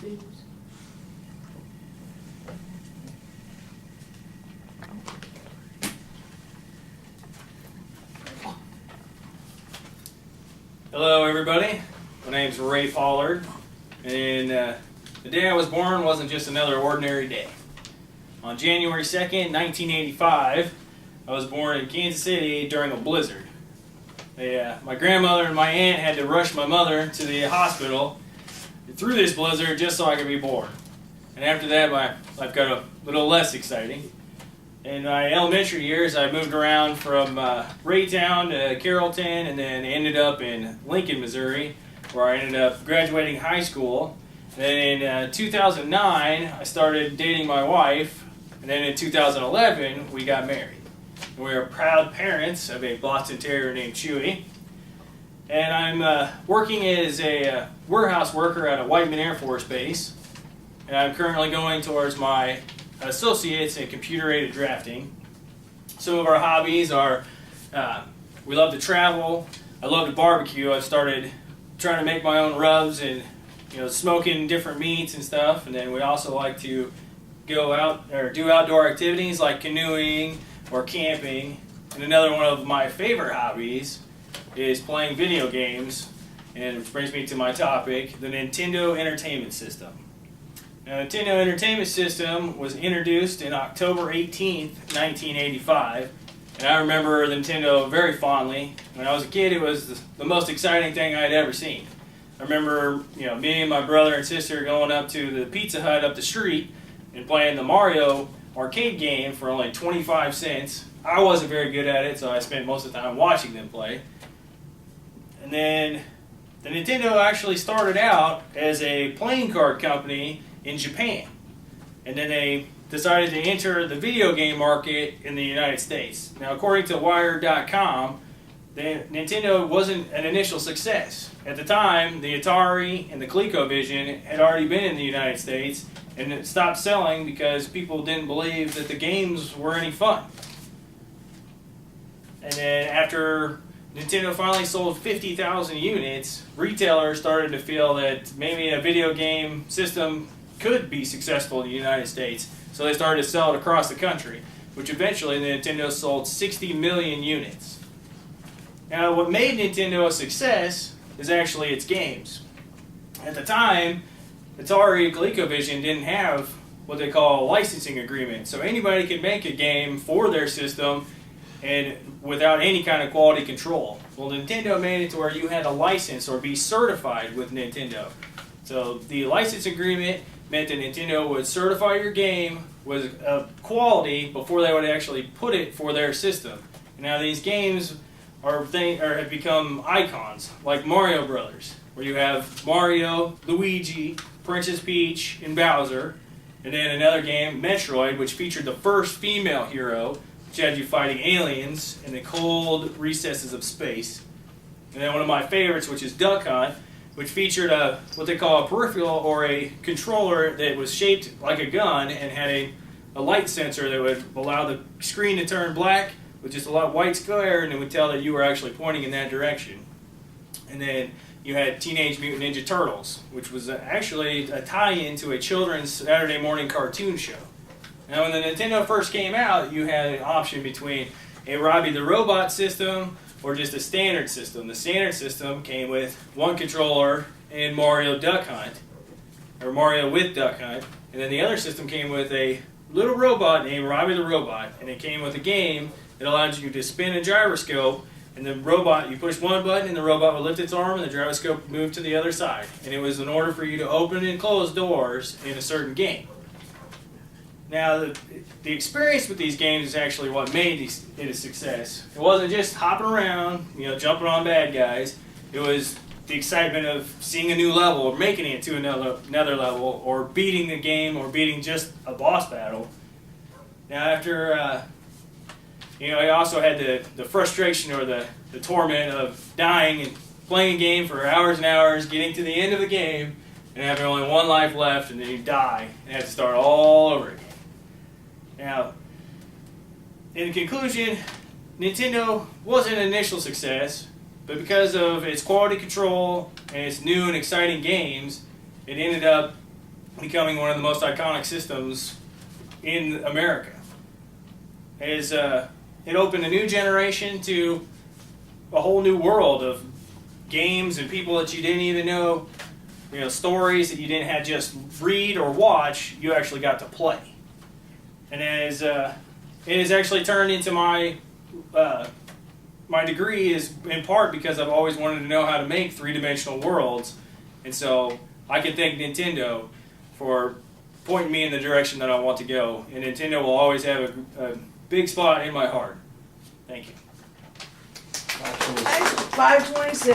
students. Hello everybody, my name's Ray Pollard, and the day I was born wasn't just another ordinary day. On January 2nd, 1985, I was born in Kansas City during a blizzard. My grandmother and my aunt had to rush my mother to the hospital through this blizzard just so I could be born. And after that, my life got a little less exciting. In my elementary years, I moved around from Raytown to Carrollton, and then ended up in Lincoln, Missouri, where I ended up graduating high school. Then in 2009, I started dating my wife, and then in 2011, we got married. And we are proud parents of a Boston Terrier named Chewy. And I'm working as a warehouse worker at a Whiteman Air Force Base, and I'm currently going towards my associates in computer-aided drafting. Some of our hobbies are we love to travel. I love to barbecue. I've started trying to make my own rubs and smoking different meats and stuff. And then we also like to go out or do outdoor activities like canoeing or camping. And another one of my favorite hobbies is playing video games, and which brings me to my topic, the Nintendo Entertainment System. Now, the Nintendo Entertainment System was introduced in October 18th, 1985, and I remember the Nintendo very fondly. When I was a kid, it was the most exciting thing I'd ever seen. I remember, me and my brother and sister going up to the Pizza Hut up the street and playing the Mario arcade game for only 25 cents. I wasn't very good at it, so I spent most of the time watching them play. And then the Nintendo actually started out as a playing card company in Japan, and then they decided to enter the video game market in the United States. Now, according to Wired.com, Nintendo wasn't an initial success. At the time, the Atari and the ColecoVision had already been in the United States, and it stopped selling because people didn't believe that the games were any fun. And then after Nintendo finally sold 50,000 units, retailers started to feel that maybe a video game system could be successful in the United States, so they started to sell it across the country, which eventually Nintendo sold 60 million units. Now, what made Nintendo a success is actually its games. At the time, Atari and ColecoVision didn't have what they call a licensing agreement, so anybody could make a game for their system and without any kind of quality control. Well, Nintendo made it to where you had to license or be certified with Nintendo. So the license agreement meant that Nintendo would certify your game with quality before they would actually put it for their system. Now these games have become icons, like Mario Brothers, where you have Mario, Luigi, Princess Peach, and Bowser. And then another game, Metroid, which featured the first female hero, which had you fighting aliens in the cold recesses of space. And then one of my favorites, which is Duck Hunt, which featured what they call a peripheral, or a controller that was shaped like a gun and had a light sensor that would allow the screen to turn black with just a white square, and it would tell that you were actually pointing in that direction. And then you had Teenage Mutant Ninja Turtles, which was actually a tie-in to a children's Saturday morning cartoon show. Now, when the Nintendo first came out, you had an option between a Robbie the Robot system or just a standard system. The standard system came with one controller and Mario Duck Hunt, or Mario with Duck Hunt, and then the other system came with a little robot named Robbie the Robot, and it came with a game that allowed you to spin a gyroscope, and the robot, you push one button and the robot would lift its arm and the gyroscope would move to the other side. And it was in order for you to open and close doors in a certain game. Now, the experience with these games is actually what made it a success. It wasn't just hopping around, jumping on bad guys. It was the excitement of seeing a new level, or making it to another level, or beating the game, or beating just a boss battle. Now, after, I also had the frustration or the torment of dying and playing a game for hours and hours, getting to the end of the game, and having only one life left, and then you die, and have to start all over again. Now, in conclusion, Nintendo wasn't an initial success, but because of its quality control and its new and exciting games, it ended up becoming one of the most iconic systems in America. It opened a new generation to a whole new world of games and people that you didn't even know, stories that you didn't have just read or watch, you actually got to play. And it has actually turned into my degree is in part because I've always wanted to know how to make three-dimensional worlds, and so I can thank Nintendo for pointing me in the direction that I want to go, and Nintendo will always have a big spot in my heart. Thank you. 526.